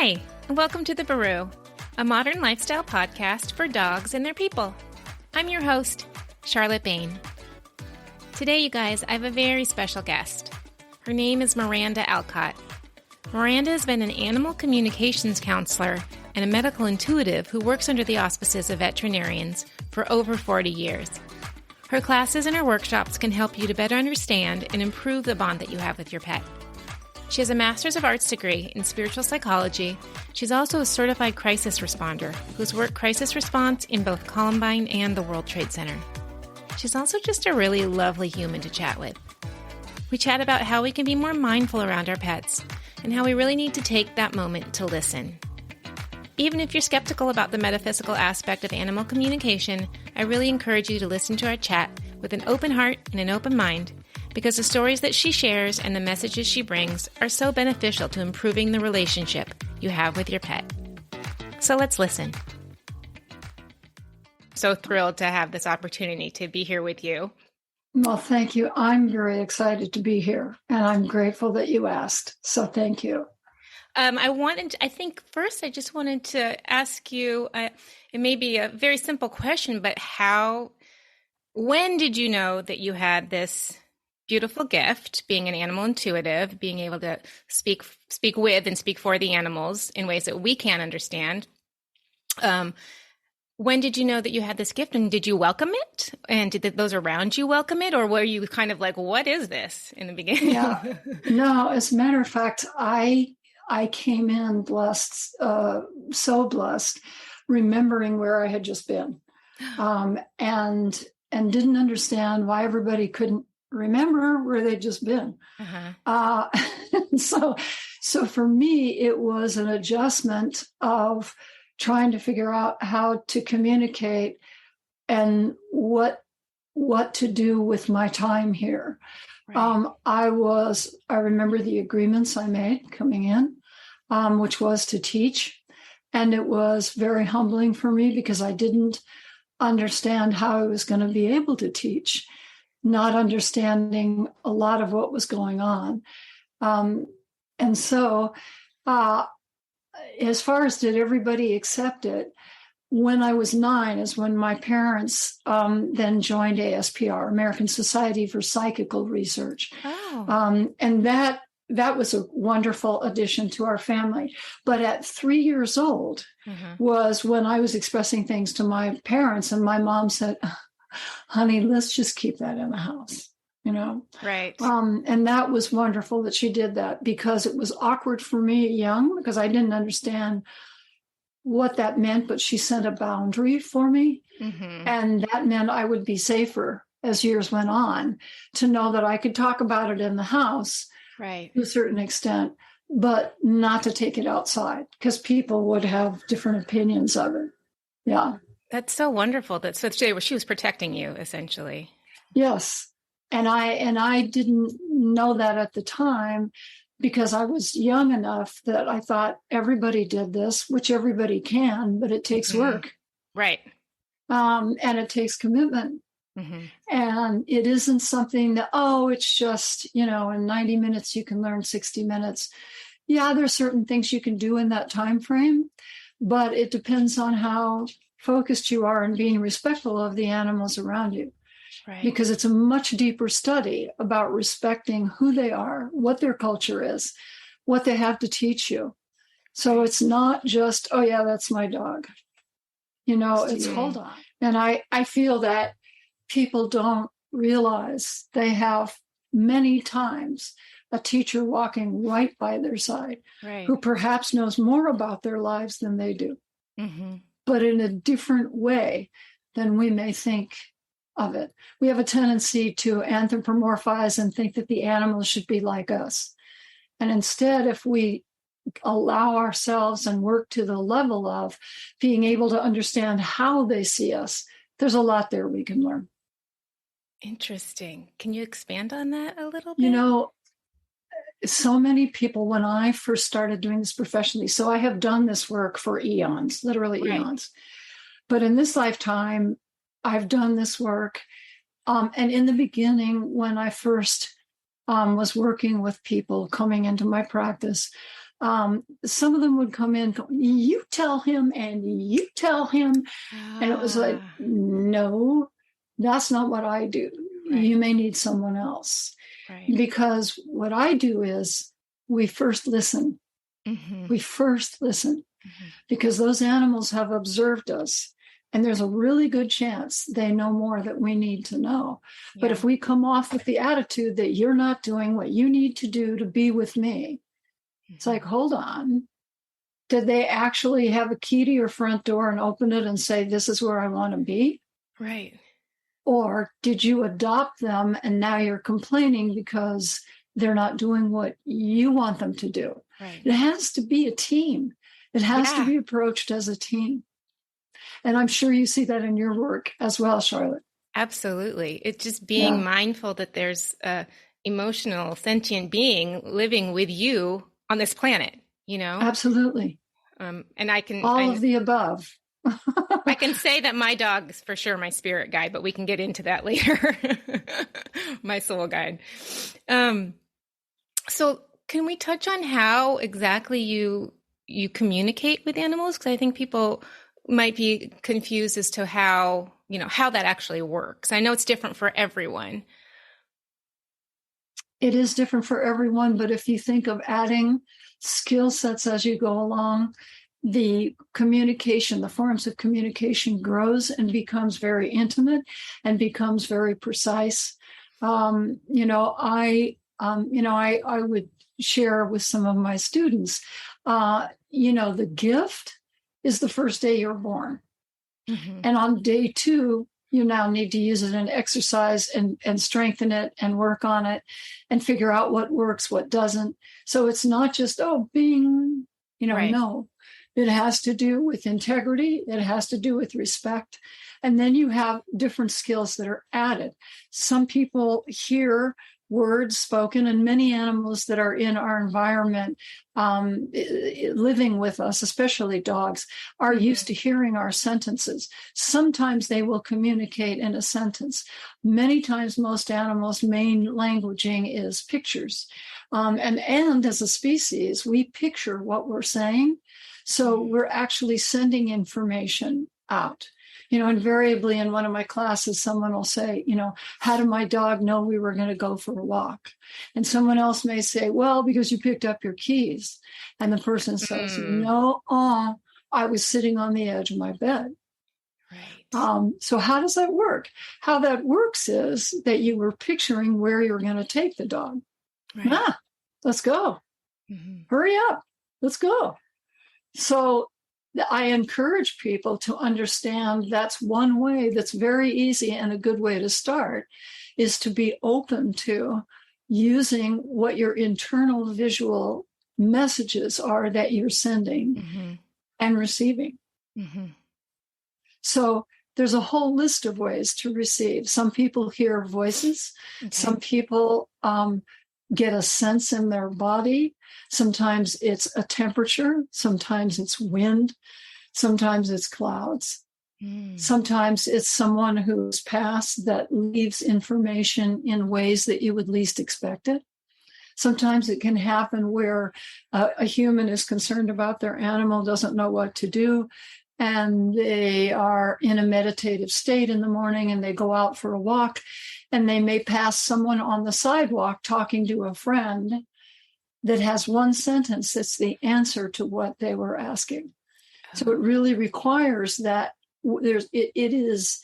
Hi, and welcome to The Baru, a modern lifestyle podcast for dogs and their people. I'm your host, Charlotte Bain. Today, you guys, I have a very special guest. Her name is Miranda Alcott. Miranda has been an animal communications counselor and a medical intuitive who works under the auspices of veterinarians for over 40 years. Her classes and her workshops can help you to better understand and improve the bond that you have with your pet. She has a Master's of Arts degree in spiritual psychology. She's also a certified crisis responder who's worked crisis response in both Columbine and the World Trade Center. She's also just a really lovely human to chat with. We chat about how we can be more mindful around our pets and how we really need to take that moment to listen. Even if you're skeptical about the metaphysical aspect of animal communication, I really encourage you to listen to our chat with an open heart and an open mind, because the stories that she shares and the messages she brings are so beneficial to improving the relationship you have with your pet. So let's listen. So thrilled to have this opportunity to be here with you. Well, thank you. I'm very excited to be here, and I'm grateful that you asked. So thank you. I think first I just wanted to ask you, it may be a very simple question, but when did you know that you had this beautiful gift, being an animal intuitive, being able to speak with and speak for the animals in ways that we can't understand? When did you know that you had this gift, and did you welcome it? And did those around you welcome it? Or were you kind of like, what is this in the beginning? Yeah. No, as a matter of fact, I came in blessed, so blessed, remembering where I had just been, and didn't understand why everybody couldn't remember where they'd just been. Uh-huh. So for me, it was an adjustment of trying to figure out how to communicate and what to do with my time here. Right. I remember the agreements I made coming in, which was to teach. And it was very humbling for me because I didn't understand how I was going to be able to teach, not understanding a lot of what was going on. And so as far as did everybody accept it, when I was 9 is when my parents then joined ASPR, American Society for Psychical Research. Oh. And that was a wonderful addition to our family. But at 3 years old was when I was expressing things to my parents, and my mom said, honey, let's just keep that in the house, Right. And that was wonderful that she did that, because it was awkward for me young, because I didn't understand what that meant, but she set a boundary for me. Mm-hmm. And that meant I would be safer as years went on to know that I could talk about it in the house, right, to a certain extent, but not to take it outside, because people would have different opinions of it. Yeah. That's so wonderful. So she was protecting you, essentially. Yes. And I didn't know that at the time, because I was young enough that I thought everybody did this, which everybody can, but it takes work. Right. And it takes commitment. Mm-hmm. And it isn't something that, it's just, in 90 minutes, you can learn 60 minutes. Yeah, there's certain things you can do in that time frame, but it depends on how focused you are and being respectful of the animals around you. Right. Because it's a much deeper study about respecting who they are, what their culture is, what they have to teach you. So it's not just, oh yeah, that's my dog. It's hold on. And I feel that people don't realize they have many times a teacher walking right by their side, right, who perhaps knows more about their lives than they do, but in a different way than we may think of it. We have a tendency to anthropomorphize and think that the animals should be like us. And instead, if we allow ourselves and work to the level of being able to understand how they see us, there's a lot there we can learn. Interesting. Can you expand on that a little bit? So many people, when I first started doing this professionally, so I have done this work for eons, literally eons. But in this lifetime, I've done this work. And in the beginning, when I first was working with people coming into my practice, Some of them would come in, you tell him and you tell him. And it was like, no, that's not what I do. Right. You may need someone else. Right. Because what I do is we first listen. Mm-hmm. We first listen because those animals have observed us. And there's a really good chance they know more that we need to know. Yeah. But if we come off with the attitude that you're not doing what you need to do to be with me, it's like, hold on. Did they actually have a key to your front door and open it and say, this is where I want to be? Right. Or did you adopt them and now you're complaining because they're not doing what you want them to do? Right. It has to be a team. It has to be approached as a team. And I'm sure you see that in your work as well, Charlotte. Absolutely. It's just being mindful that there's a emotional, sentient being living with you on this planet, you know? Absolutely. And I can... All of the above. I can say that my dog is for sure my spirit guide, but we can get into that later. My soul guide. So can we touch on how exactly you communicate with animals? Because I think people might be confused as to how that actually works. I know it's different for everyone. It is different for everyone, but if you think of adding skill sets as you go along, the communication, the forms of communication grows and becomes very intimate and becomes very precise. I would share with some of my students, the gift is the first day you're born. Mm-hmm. And on day 2, you now need to use it and exercise and strengthen it and work on it and figure out what works, what doesn't. So it's not just, bing, right. No. It has to do with integrity. It has to do with respect. And then you have different skills that are added. Some people hear words spoken, and many animals that are in our environment living with us, especially dogs, are used to hearing our sentences. Sometimes they will communicate in a sentence. Many times, most animals' main languaging is pictures. And as a species, we picture what we're saying. So we're actually sending information out. Invariably in one of my classes, someone will say, how did my dog know we were going to go for a walk? And someone else may say, well, because you picked up your keys. And the person says, no, I was sitting on the edge of my bed. Right. So how does that work? How that works is that you were picturing where you were going to take the dog. Right. Let's go. Mm-hmm. Hurry up. Let's go. So I encourage people to understand that's one way that's very easy and a good way to start is to be open to using what your internal visual messages are that you're sending and receiving. Mm-hmm. So there's a whole list of ways to receive. Some people hear voices. Okay. Some people get a sense in their body. Sometimes it's a temperature. Sometimes it's wind. Sometimes it's clouds. Sometimes it's someone who's passed that leaves information in ways that you would least expect it. Sometimes it can happen where a human is concerned about their animal, doesn't know what to do, and they are in a meditative state in the morning and they go out for a walk and they may pass someone on the sidewalk talking to a friend that has one sentence that's the answer to what they were asking. So it really requires that it is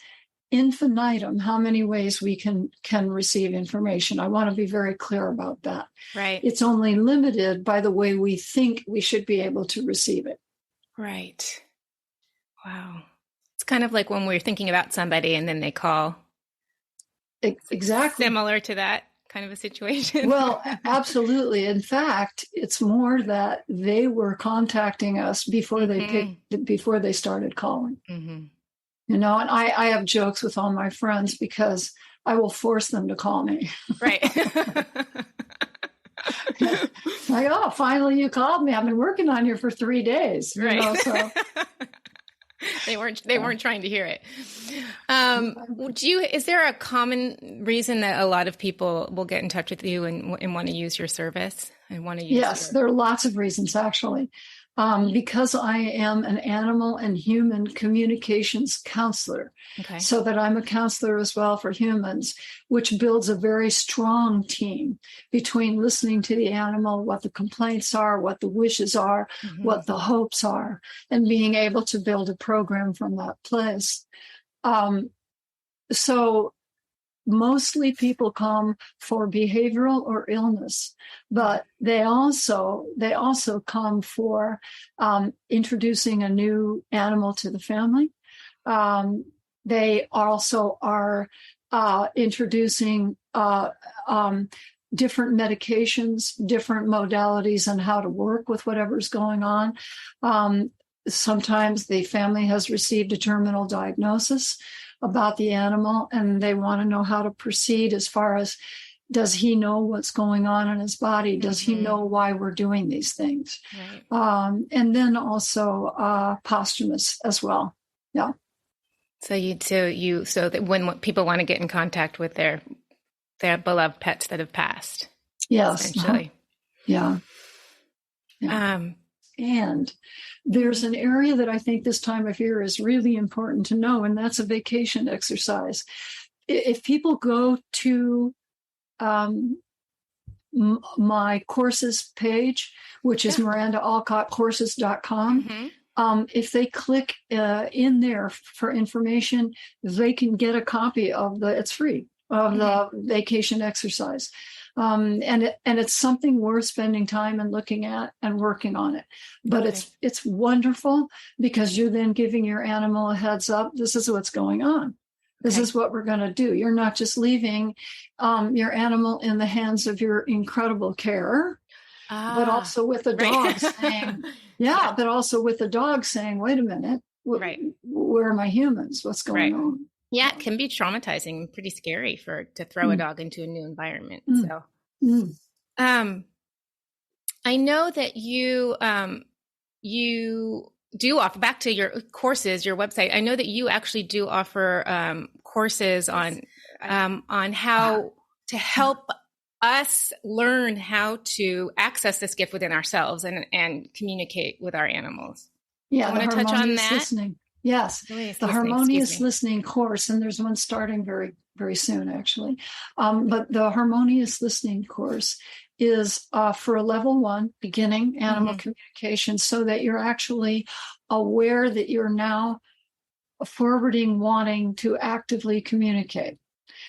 infinitum how many ways we can receive information. I want to be very clear about that. Right. It's only limited by the way we think we should be able to receive it. Right. Wow. It's kind of like when we're thinking about somebody and then they call. Exactly. Similar to that kind of a situation. Well, absolutely. In fact, it's more that they were contacting us before before they started calling. Mm-hmm. And I have jokes with all my friends because I will force them to call me. Right. Like, finally you called me. I've been working on you for 3 days. Right. So They weren't trying to hear it. Is there a common reason that a lot of people will get in touch with you and want to use your service and want to use? Yes, there are lots of reasons actually. Because I am an animal and human communications counselor, so that I'm a counselor as well for humans, which builds a very strong team between listening to the animal, what the complaints are, what the wishes are, what the hopes are, and being able to build a program from that place. So mostly people come for behavioral or illness, but they also come for introducing a new animal to the family. They also are introducing different medications, different modalities, and how to work with whatever's going on. Sometimes the family has received a terminal diagnosis about the animal, and they want to know how to proceed as far as, does he know what's going on in his body? Does he know why we're doing these things? Right. And then also posthumous as well. Yeah. So that when people want to get in contact with their beloved pets that have passed. Yes. Essentially. Yeah. And there's an area that I think this time of year is really important to know, and that's a vacation exercise. If people go to my courses page, which is MirandaAlcottCourses.com, if they click in there for information, they can get a copy of it's free, of the vacation exercise. And it's something worth spending time and looking at and working on it. But it's wonderful because you're then giving your animal a heads up. This is what's going on. This is what we're going to do. You're not just leaving your animal in the hands of your incredible carer, but also with the dog saying, but also with the dog saying, wait a minute, where are my humans? What's going on? Yeah, it can be traumatizing, pretty scary to throw a dog into a new environment. So, I know that you do offer, back to your courses, your website. I know that you actually do offer courses on how to help us learn how to access this gift within ourselves and communicate with our animals. Yeah, I want to touch on that. Listening. Yes, the harmonious listening course, and there's one starting very, very soon, actually. But the harmonious listening course is for a level 1 beginning animal communication, so that you're actually aware that you're now forwarding, wanting to actively communicate.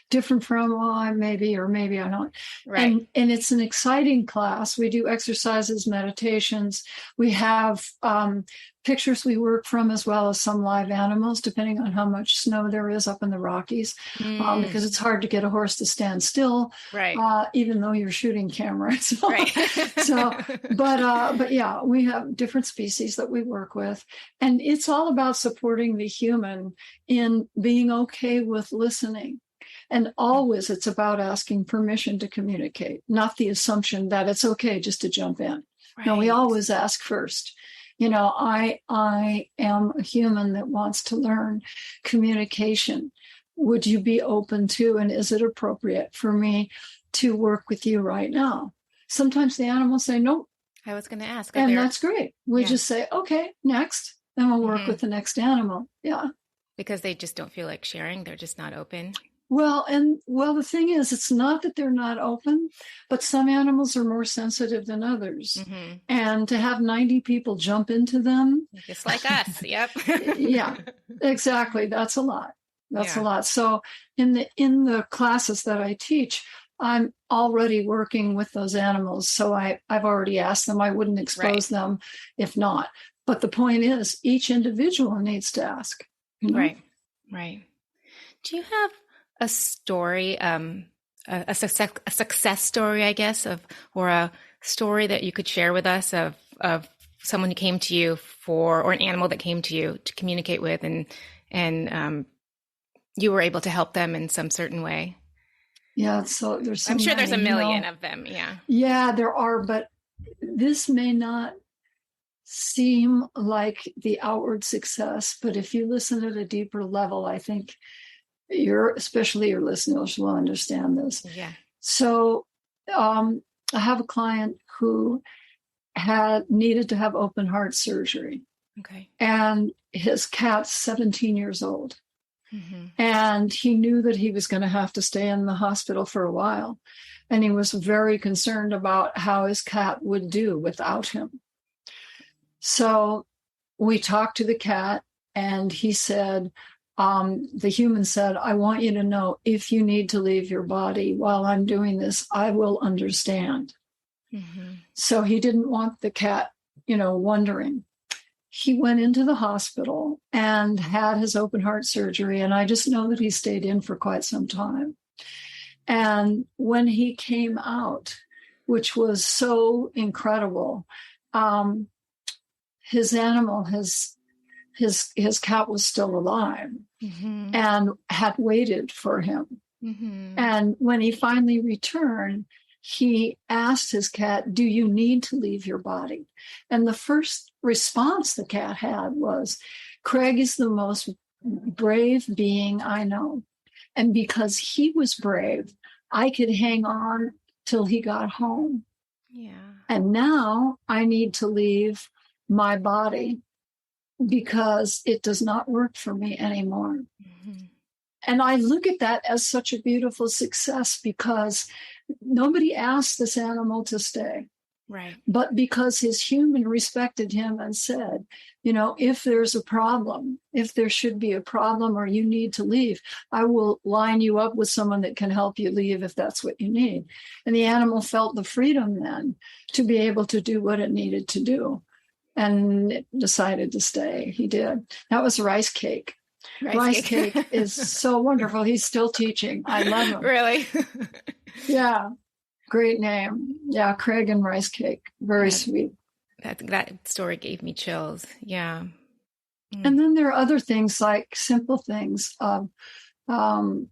Different from maybe or maybe I don't. Right. And it's an exciting class. We do exercises, meditations. We have pictures we work from, as well as some live animals, depending on how much snow there is up in the Rockies, because it's hard to get a horse to stand still, even though you're shooting cameras. But yeah, we have different species that we work with, and it's all about supporting the human in being okay with listening. And always it's about asking permission to communicate, not the assumption that it's okay just to jump in. Right. No, we always ask first. I am a human that wants to learn communication. Would you be open to, and is it appropriate for me to work with you right now? Sometimes the animals say, nope. I was going to ask. And that's great. We just say, okay, next. Then we'll work with the next animal. Yeah. Because they just don't feel like sharing. They're just not open. Well, the thing is, it's not that they're not open, but some animals are more sensitive than others. And to have 90 people jump into them. Just like us. Yep. Yeah, exactly. That's a lot. That's a lot. So in the classes that I teach, I'm already working with those animals. So I've already asked them. I wouldn't expose them if not. But the point is, each individual needs to ask. Right. Do you have a story, a success story, I guess, or a story that you could share with us of someone who came to you or an animal that came to you to communicate with, and you were able to help them in some certain way? Yeah, so there's. I'm sure there's a million of them. Yeah. Yeah, there are, but this may not seem like the outward success, but if you listen at a deeper level, I think especially your listeners will understand this. Yeah. So I have a client who had needed to have open heart surgery. Okay. And his cat's 17 years old. Mm-hmm. And he knew that he was going to have to stay in the hospital for a while. And he was very concerned about how his cat would do without him. So we talked to the cat, and he said, the human said, I want you to know, if you need to leave your body while I'm doing this, I will understand. Mm-hmm. So he didn't want the cat, wondering. He went into the hospital and had his open heart surgery. And I just know that he stayed in for quite some time. And when he came out, which was so incredible, his animal, his cat was still alive, mm-hmm. and had waited for him. Mm-hmm. And when he finally returned, he asked his cat, do you need to leave your body? And the first response the cat had was, Craig is the most brave being I know. And because he was brave, I could hang on till he got home. Yeah. And now I need to leave my body because it does not work for me anymore. Mm-hmm. And I look at that as such a beautiful success, because nobody asked this animal to stay. Right. But because his human respected him and said, if there's a problem, if there should be a problem or you need to leave, I will line you up with someone that can help you leave if that's what you need. And the animal felt the freedom then to be able to do what it needed to do. And it decided to stay. He did. That was Rice Cake. Rice Cake is so wonderful. He's still teaching. I love him. Really? Yeah. Great name. Yeah. Craig and Rice Cake. Very sweet. That story gave me chills. Yeah. Mm. And then there are other things, like simple things. An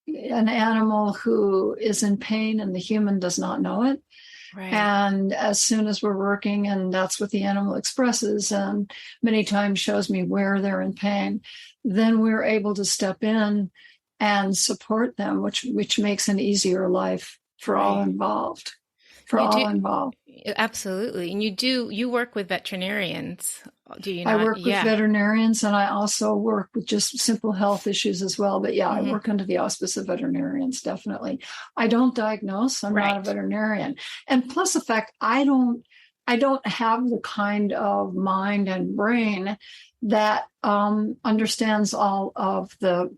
animal who is in pain and the human does not know it. Right. And as soon as we're working, and that's what the animal expresses, and many times shows me where they're in pain, then we're able to step in and support them, which makes an easier life for all involved. Absolutely. And you work with veterinarians, do you not? I work with veterinarians, and I also work with just simple health issues as well. But mm-hmm. I work under the auspice of veterinarians, definitely. I don't diagnose. I'm not a veterinarian. And plus the fact I don't have the kind of mind and brain that understands all of the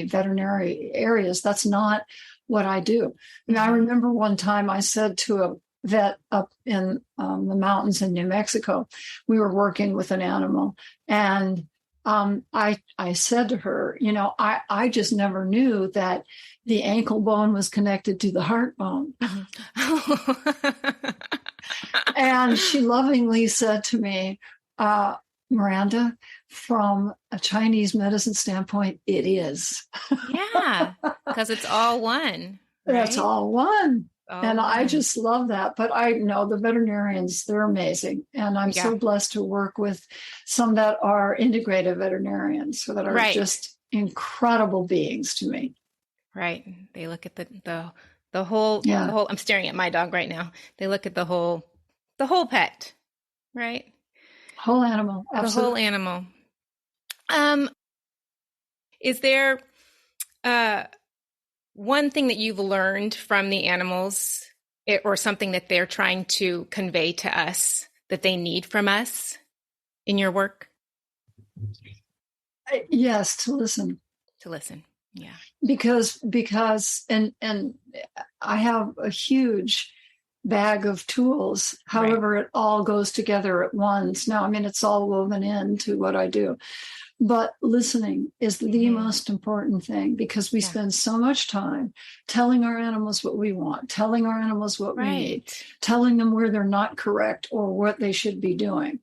veterinary areas. That's not what I do. And I remember one time I said to a vet up in the mountains in New Mexico, we were working with an animal, and I said to her, I just never knew that the ankle bone was connected to the heart bone. And she lovingly said to me, Miranda, from a Chinese medicine standpoint, it is. Yeah, because it's all one. Right? That's all one. And I just love that. But I know the veterinarians, they're amazing. And I'm so blessed to work with some that are integrative veterinarians, so that are just incredible beings to me. Right. They look at the whole, I'm staring at my dog right now. They look at the whole pet, right? Whole animal. Absolutely. The whole animal. Is there one thing that you've learned from the animals, or something that they're trying to convey to us that they need from us in your work? Yes, to listen. To listen. Yeah. Because and I have a huge bag of tools. However, it all goes together at once. Now, it's all woven into what I do. But listening is the most important thing, because we spend so much time telling our animals what we want, telling our animals what we need, telling them where they're not correct or what they should be doing,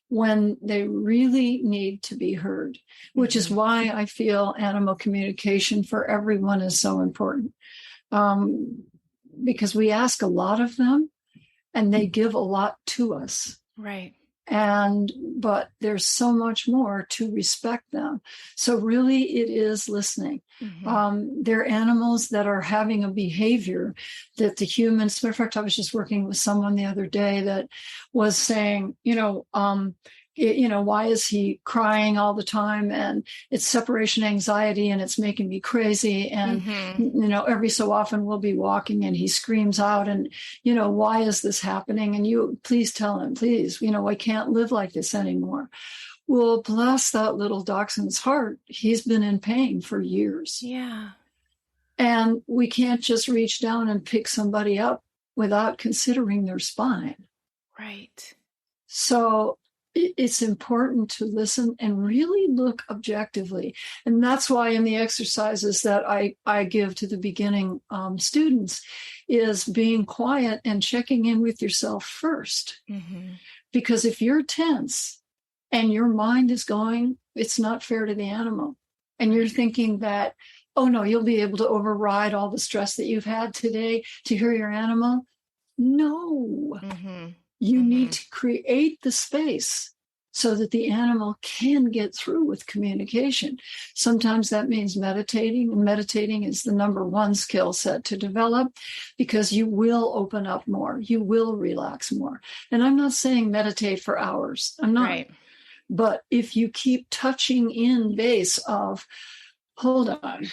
when they really need to be heard, which is why I feel animal communication for everyone is so important. Because we ask a lot of them and they give a lot to us. Right. But there's so much more to respect them. So really it is listening. They're animals that are having a behavior that the humans, matter of fact, I was just working with someone the other day that was saying, why is he crying all the time? And it's separation anxiety and it's making me crazy. And, every so often we'll be walking and he screams out and, why is this happening? And you please tell him, please, I can't live like this anymore. Well, bless that little dachshund's heart. He's been in pain for years. Yeah. And we can't just reach down and pick somebody up without considering their spine. Right. So it's important to listen and really look objectively. And that's why in the exercises that I give to the beginning students is being quiet and checking in with yourself first. Because if you're tense and your mind is going, it's not fair to the animal. And you're thinking that, oh no, you'll be able to override all the stress that you've had today to hear your animal. No. You need to create the space so that the animal can get through with communication. Sometimes that means meditating, and meditating is the number one skill set to develop because you will open up more. You will relax more. And I'm not saying meditate for hours. I'm not. Right. But if you keep touching in base of, hold on.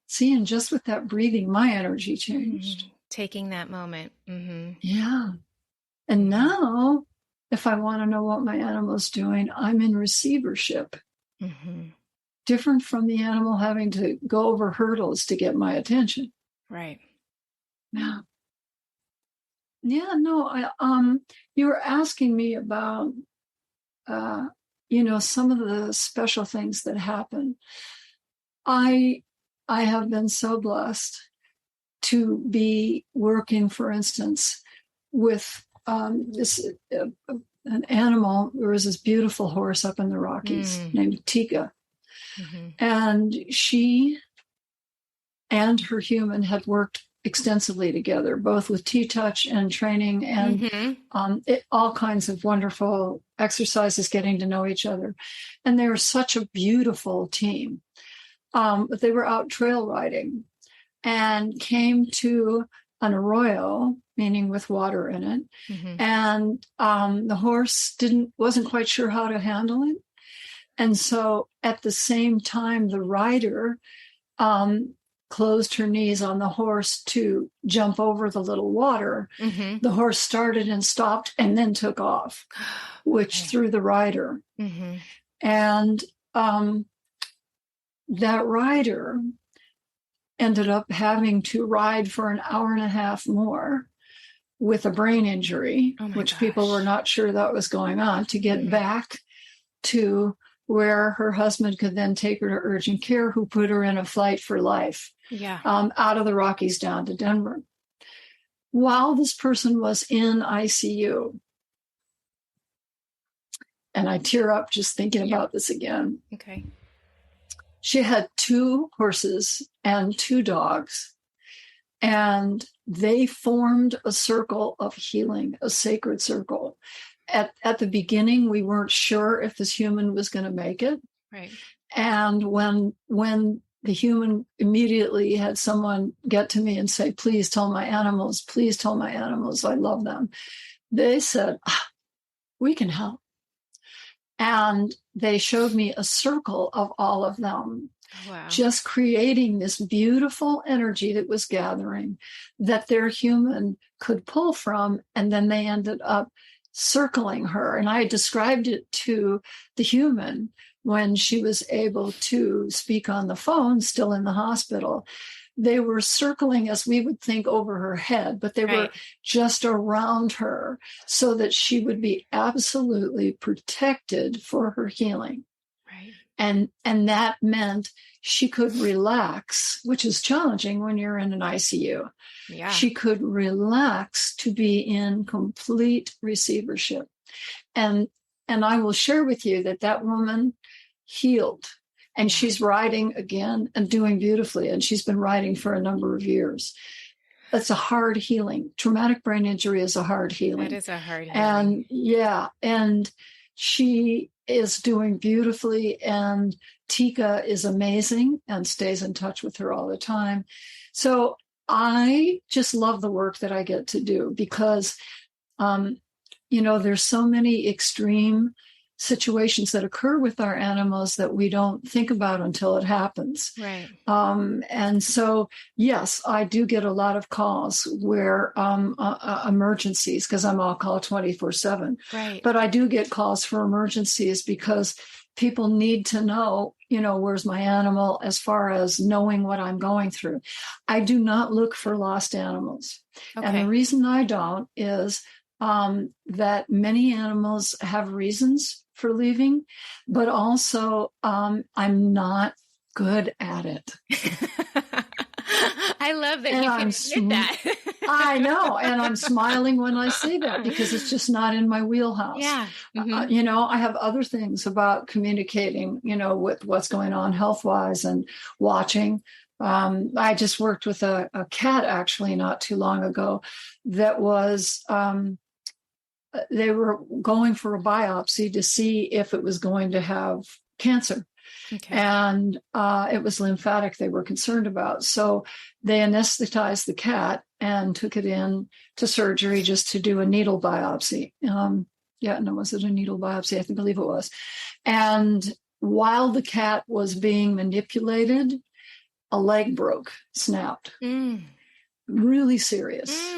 See, and just with that breathing, my energy changed. Taking that moment. Yeah. And now, if I want to know what my animal's doing, I'm in receivership. Different from the animal having to go over hurdles to get my attention. Right. Yeah. Yeah, no, you were asking me about, some of the special things that happen. I have been so blessed to be working, for instance, with an animal. There was this beautiful horse up in the Rockies named Tika. And she and her human had worked extensively together, both with T-touch and training and all kinds of wonderful exercises, getting to know each other. And they were such a beautiful team. But they were out trail riding and came to an arroyo, meaning with water in it. And the horse wasn't quite sure how to handle it. And so at the same time, the rider closed her knees on the horse to jump over the little water. The horse started and stopped and then took off, which threw the rider. And that rider ended up having to ride for an hour and a half more with a brain injury, which people were not sure that was going on, to get back to where her husband could then take her to urgent care, who put her in a flight for life out of the Rockies down to Denver. While this person was in ICU, and I tear up just thinking about this again. Okay. She had 2 horses and 2 dogs, and they formed a circle of healing, a sacred circle. At the beginning, we weren't sure if this human was going to make it. Right. And when the human immediately had someone get to me and say, please tell my animals, I love them. They said, we can help. And they showed me a circle of all of them, just creating this beautiful energy that was gathering that their human could pull from. And then they ended up circling her. And I described it to the human when she was able to speak on the phone, still in the hospital. They were circling, as we would think, over her head, but they were just around her so that she would be absolutely protected for her healing. Right. And that meant she could relax, which is challenging when you're in an ICU. Yeah. She could relax to be in complete receivership. And I will share with you that woman healed. And she's riding again and doing beautifully. And she's been riding for a number of years. it's a hard healing. Traumatic brain injury is a hard healing. That is a hard healing. healing. And she is doing beautifully, and Tika is amazing and stays in touch with her all the time. So I just love the work that I get to do because, there's so many extreme situations that occur with our animals that we don't think about until it happens. Right. And so, yes, I do get a lot of calls where emergencies, because I'm on call 24/7. Right. But I do get calls for emergencies because people need to know, where's my animal, as far as knowing what I'm going through. I do not look for lost animals. Okay. And the reason I don't is that many animals have reasons for leaving, but also I'm not good at it. I love that you can admit that. I know. And I'm smiling when I say that because it's just not in my wheelhouse. Yeah. Mm-hmm. I have other things about communicating, with what's going on health-wise and watching. I just worked with a cat actually not too long ago that was, they were going for a biopsy to see if it was going to have cancer. Okay. And it was lymphatic they were concerned about. So they anesthetized the cat and took it in to surgery just to do a needle biopsy. Was it a needle biopsy? I believe it was. And while the cat was being manipulated, a leg snapped. Really serious.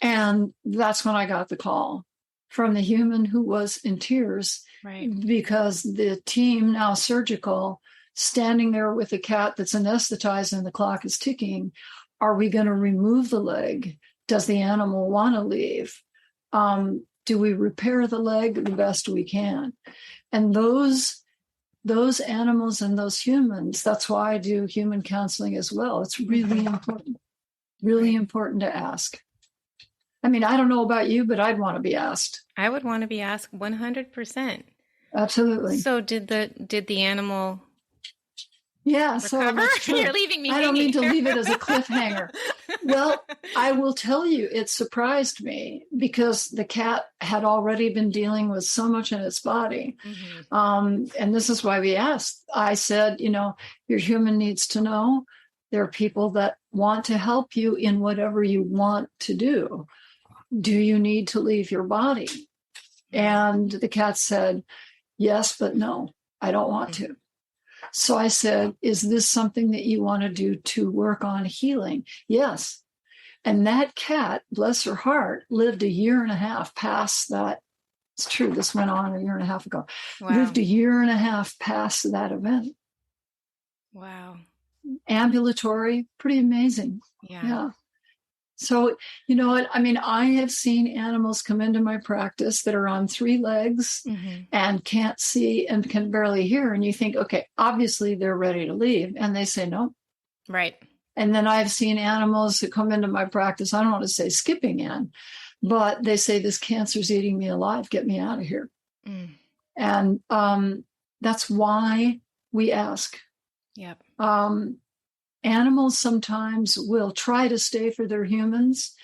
And that's when I got the call from the human who was in tears. Right. Because the team, now surgical, standing there with a cat that's anesthetized and the clock is ticking. Are we going to remove the leg? Does the animal want to leave? Do we repair the leg the best we can? And those animals and those humans, that's why I do human counseling as well. It's really important, really important to ask. I mean, I don't know about you, but I'd want to be asked. I would want to be asked 100%. Absolutely. So did the animal recover? So you're leaving me I don't mean to leave it as a cliffhanger. Well, I will tell you, it surprised me because the cat had already been dealing with so much in its body. Mm-hmm. And this is why we asked. I said, your human needs to know there are people that want to help you in whatever you want to do. Do you need to leave your body? And the cat said, yes, but no, I don't want to. So I said, is this something that you want to do to work on healing? Yes. And that cat, bless her heart, lived 1.5 years past that. It's true. This went on 1.5 years ago. Wow. Lived 1.5 years past that event. Wow. Ambulatory, pretty amazing. Yeah. So, you know what? I mean, I have seen animals come into my practice that are on 3 legs and can't see and can barely hear. And you think, okay, obviously they're ready to leave. And they say no. Right. And then I've seen animals that come into my practice, I don't want to say skipping in, but they say, this cancer's eating me alive. Get me out of here. And that's why we ask. Yep. Animals sometimes will try to stay for their humans,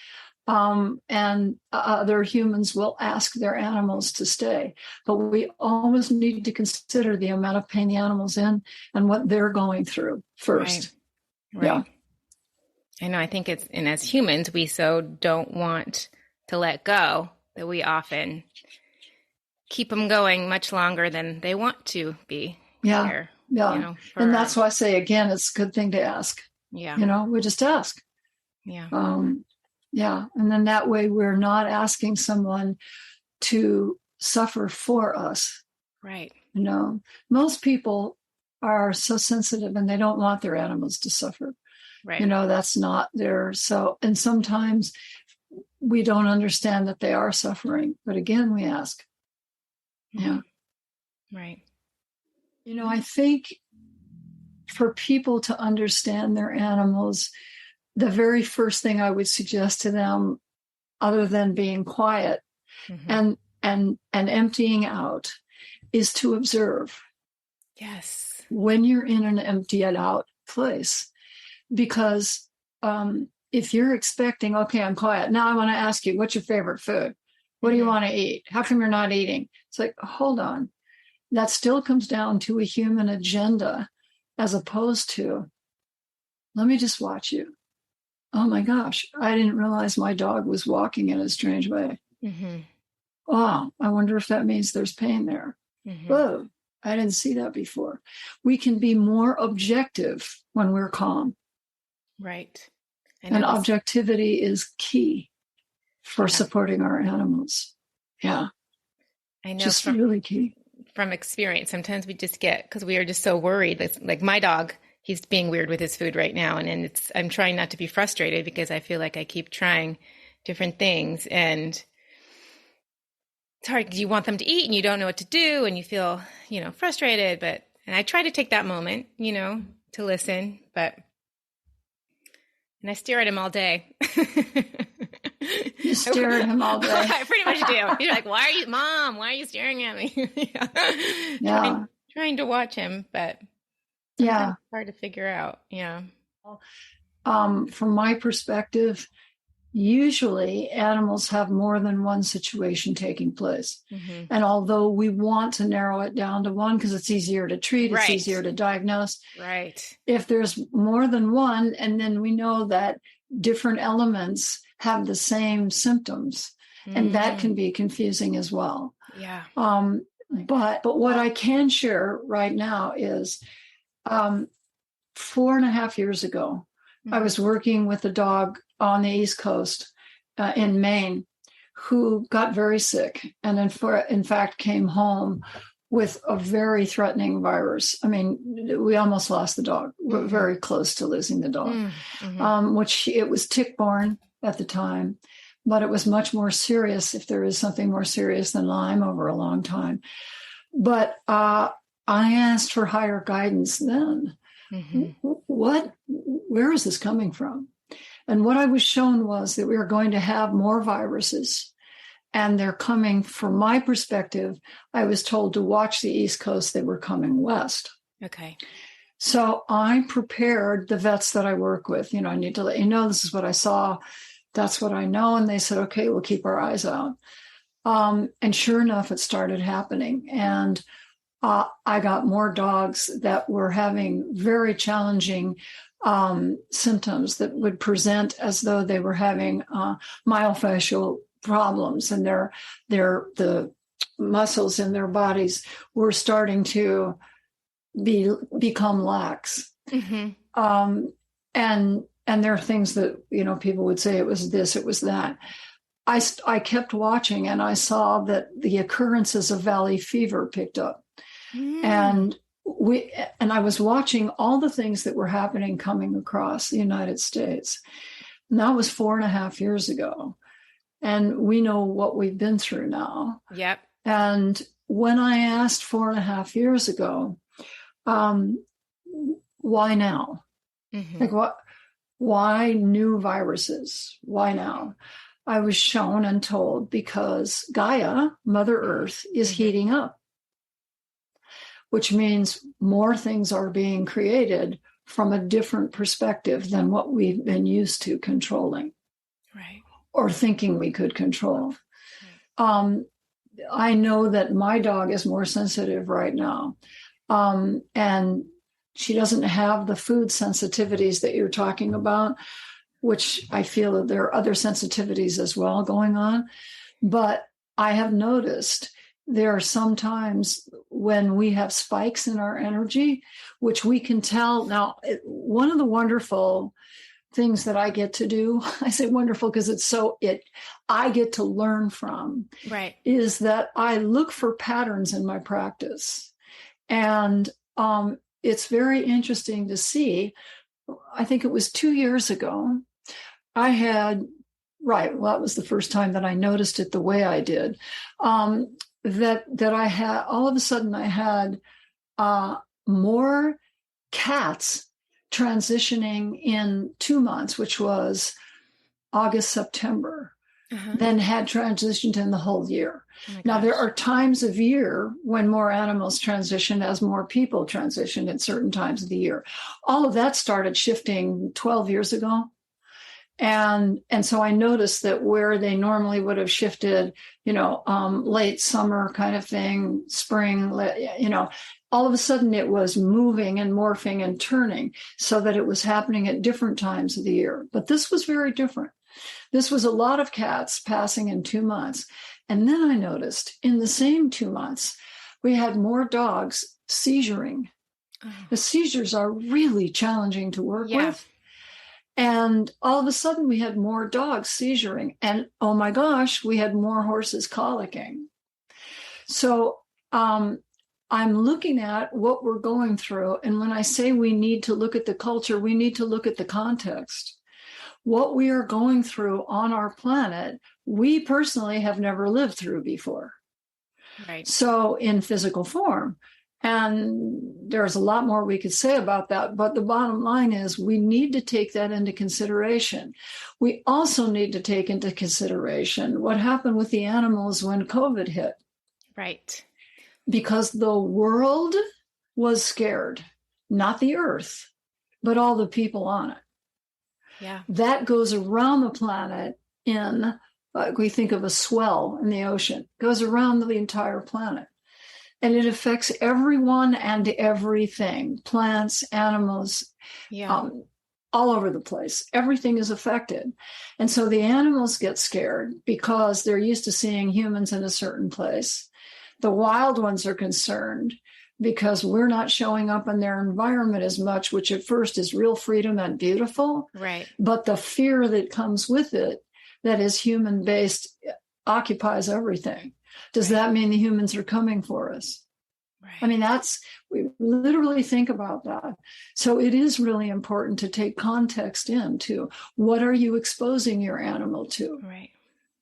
and other humans will ask their animals to stay. But we always need to consider the amount of pain the animal's in and what they're going through first. Right. Yeah. I know. I think and as humans, we so don't want to let go that we often keep them going much longer than they want to be. Yeah. Here. Yeah. And that's why I say, again, it's a good thing to ask. Yeah. We just ask. Yeah. Yeah. And then that way we're not asking someone to suffer for us. Right. Most people are so sensitive and they don't want their animals to suffer. Right. That's not and sometimes we don't understand that they are suffering. But again, we ask. Yeah. Right. I think for people to understand their animals, the very first thing I would suggest to them, other than being quiet and emptying out, is to observe. Yes. When you're in an empty out place, because if you're expecting, okay, I'm quiet. Now I want to ask you, what's your favorite food? What do you want to eat? How come you're not eating? It's like, hold on. That still comes down to a human agenda as opposed to, let me just watch you. Oh my gosh, I didn't realize my dog was walking in a strange way. Oh, I wonder if that means there's pain there. Whoa, I didn't see that before. We can be more objective when we're calm. Right. And objectivity is key for supporting our animals. Yeah. I know. Just really key. From experience, sometimes we just get, because we are just so worried. Like my dog, he's being weird with his food right now. And I'm trying not to be frustrated because I feel like I keep trying different things. And it's hard because you want them to eat and you don't know what to do and you feel, frustrated. And I try to take that moment, to listen, and I stare at him all day. You stare at him all day. I pretty much do. He's like, Mom, why are you staring at me? Trying to watch him, but it's hard to figure out. Yeah. From my perspective, usually animals have more than one situation taking place. And although we want to narrow it down to one because it's easier to treat, it's easier to diagnose. Right. If there's more than one, and then we know that different elements have the same symptoms, and that can be confusing as well. Yeah. But what I can share right now is 4.5 years ago, I was working with a dog on the East Coast in Maine who got very sick and in fact came home with a very threatening virus. I mean, we almost lost the dog. We're very close to losing the dog, it was tick-borne at the time, but it was much more serious, if there is something more serious than Lyme, over a long time. But I asked for higher guidance then. Where is this coming from? And what I was shown was that we were going to have more viruses, and they're coming, from my perspective, I was told to watch the East Coast, they were coming west. Okay. So I prepared the vets that I work with, I need to let you know, this is what I saw, that's what I know. And they said, okay, we'll keep our eyes out. And sure enough, it started happening. And I got more dogs that were having very challenging symptoms that would present as though they were having myofascial problems, and the muscles in their bodies were starting to become lax. And there are things that people would say it was this, it was that. I kept watching, and I saw that the occurrences of valley fever picked up. And I was watching all the things that were happening coming across the United States. And that was 4.5 years ago. And we know what we've been through now. Yep. And when I asked 4.5 years ago, why now? Like why new viruses? Why now? I was shown and told because Gaia, Mother Earth, is heating up, which means more things are being created from a different perspective than what we've been used to controlling, right? Or thinking we could control. I know that my dog is more sensitive right now, and she doesn't have the food sensitivities that you're talking about, which I feel that there are other sensitivities as well going on. But I have noticed there are some times when we have spikes in our energy, which we can tell. Now, one of the wonderful things that I get to do, I say wonderful because I get to learn from, right, is that I look for patterns in my practice. And it's very interesting to see. I think it was 2 years ago, that was the first time that I noticed it the way I did. That I had, all of a sudden I had more cats transitioning in 2 months, which was August, September, than had transitioned in the whole year. Now, there are times of year when more animals transition as more people transition at certain times of the year. All of that started shifting 12 years ago. And so I noticed that where they normally would have shifted, late summer kind of thing, spring, all of a sudden it was moving and morphing and turning so that it was happening at different times of the year. But this was very different. This was a lot of cats passing in 2 months. And then I noticed in the same 2 months, we had more dogs seizuring. Oh. The seizures are really challenging to work with. And all of a sudden we had more dogs seizuring. And oh my gosh, we had more horses colicking. So I'm looking at what we're going through. And when I say we need to look at the culture, we need to look at the context. What we are going through on our planet, we personally have never lived through before. Right. So in physical form. And there's a lot more we could say about that. But the bottom line is we need to take that into consideration. We also need to take into consideration what happened with the animals when COVID hit. Right. Because the world was scared, not the earth, but all the people on it. Yeah. That goes around the planet in, like we think of a swell in the ocean, goes around the entire planet. And it affects everyone and everything, plants, animals, all over the place. Everything is affected. And so the animals get scared because they're used to seeing humans in a certain place. The wild ones are concerned because we're not showing up in their environment as much, which at first is real freedom and beautiful. Right. But the fear that comes with it, that is human-based, occupies everything. Does that mean the humans are coming for us? Right. I mean, we literally think about that. So it is really important to take context into what are you exposing your animal to? Right.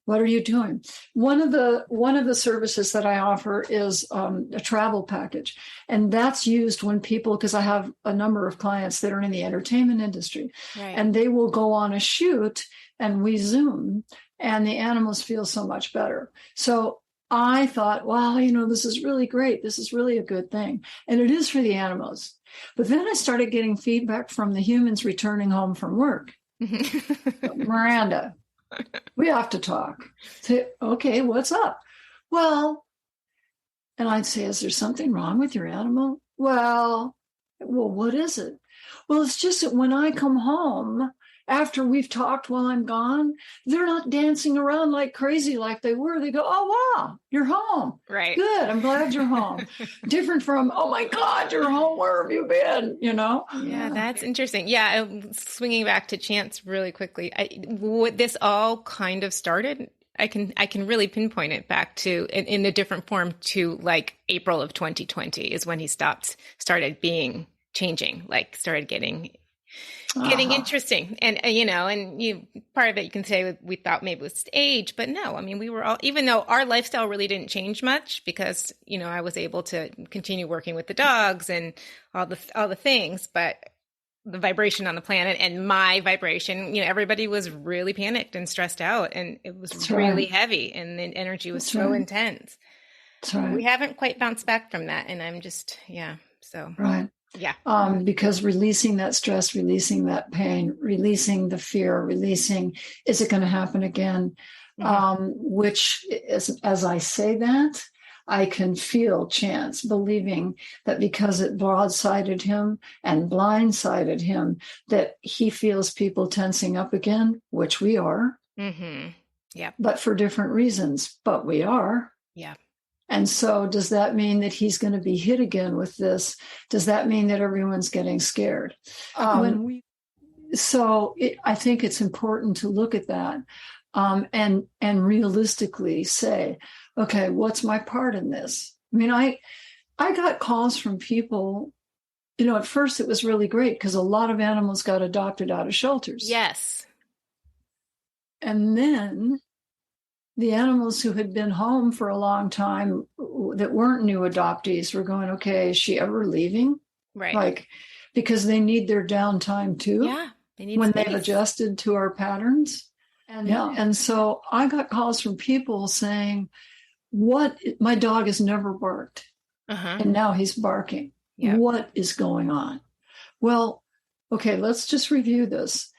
What are you doing? One of the services that I offer is a travel package. And that's used when people, because I have a number of clients that are in the entertainment industry, right. And they will go on a shoot and we Zoom and the animals feel so much better. So I thought, wow, this is really great. This is really a good thing. And it is for the animals. But then I started getting feedback from the humans returning home from work. Miranda, we have to talk. Say, okay, what's up? Well, and I'd say, is there something wrong with your animal? Well, what is it? Well, it's just that when I come home, after we've talked while I'm gone, they're not dancing around like crazy like they were. They go, oh, wow, you're home. Right. Good. I'm glad you're home. Different from, oh, my God, you're home. Where have you been? Yeah, that's interesting. Yeah. Swinging back to Chance really quickly. What this all kind of started, I can really pinpoint it back to in a different form to like April of 2020 is when he started changing, like started getting interesting. And, part of it, you can say we thought maybe it was age, but no, I mean, we were all, even though our lifestyle really didn't change much because, I was able to continue working with the dogs and all the things, but the vibration on the planet and my vibration, everybody was really panicked and stressed out and it was really heavy and the energy was so intense. That's right. We haven't quite bounced back from that. And I'm just, Right. Yeah. Because releasing that stress, releasing that pain, releasing the fear, is it going to happen again? Mm-hmm. Which is, as I say that, I can feel Chance believing that because it broadsided him and blindsided him, that he feels people tensing up again, which we are. Mm-hmm. Yeah. But for different reasons, but we are. Yeah. And so does that mean that he's going to be hit again with this? Does that mean that everyone's getting scared? I think it's important to look at that and realistically say, okay, what's my part in this? I mean, I got calls from people, at first it was really great because a lot of animals got adopted out of shelters. Yes. And then the animals who had been home for a long time that weren't new adoptees were going, okay, is she ever leaving? Right. Like, because they need their downtime too. Yeah. They need when space. they've adjusted to our patterns. And so I got calls from people saying, my dog has never barked. Uh-huh. And now he's barking. Yeah. What is going on? Well, okay, let's just review this.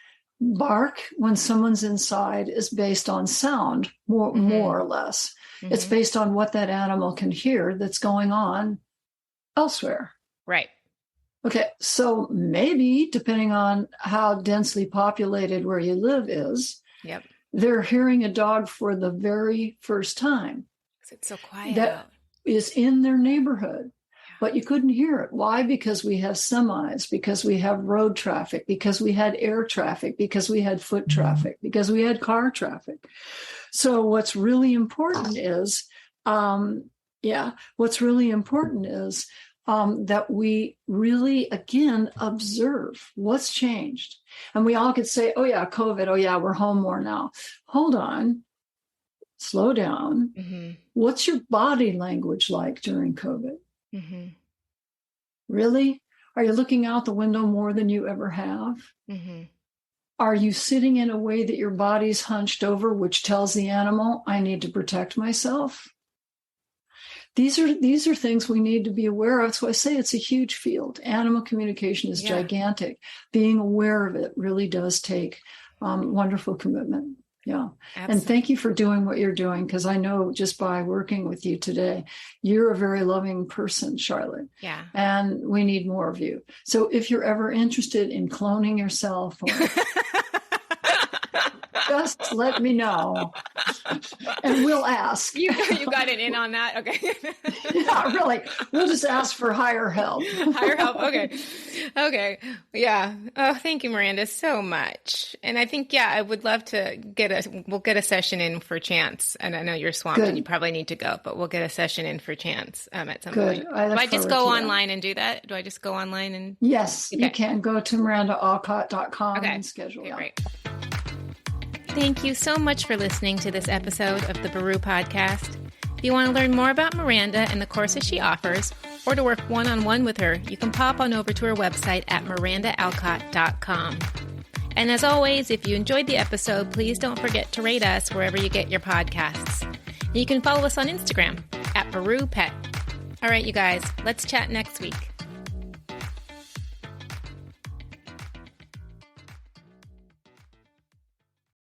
bark when someone's inside is based on sound, more or less. Mm-hmm. It's based on what that animal can hear that's going on elsewhere. Right. Okay, so maybe depending on how densely populated where you live is, yep, they're hearing a dog for the very first time. It's so quiet that out. Is in their neighborhood. But you couldn't hear it. Why? Because we have semis, because we have road traffic, because we had air traffic, because we had foot traffic, because we had car traffic. So what's really important is, that we really, again, observe what's changed. And we all could say, oh yeah, COVID, oh yeah, we're home more now. Hold on, slow down. Mm-hmm. What's your body language like during COVID? Mm-hmm. Really? Are you looking out the window more than you ever have? Mm-hmm. Are you sitting in a way that your body's hunched over, which tells the animal, I need to protect myself? These are things we need to be aware of. So I say it's a huge field. Animal communication is gigantic. Being aware of it really does take wonderful commitment. Yeah. Absolutely. And thank you for doing what you're doing, because I know just by working with you today, you're a very loving person, Charlotte. Yeah. And we need more of you. So if you're ever interested in cloning yourself, or just let me know and we'll ask. You got it in on that? Okay. Yeah, really. We'll just ask for higher help. Higher help. Okay. Yeah. Oh, thank you, Miranda, so much. And I think, I would love to we'll get a session in for Chance. And I know you're swamped and you probably need to go, but we'll get a session in for Chance at some point. Do I just go online and do that? Do I just go online and? Yes, you can go to mirandaalcott.com and schedule that. Great. Thank you so much for listening to this episode of the Baru Podcast. If you want to learn more about Miranda and the courses she offers, or to work one-on-one with her, you can pop on over to her website at mirandaalcott.com. And as always, if you enjoyed the episode, please don't forget to rate us wherever you get your podcasts. And you can follow us on Instagram at BaruPet. All right, you guys, let's chat next week.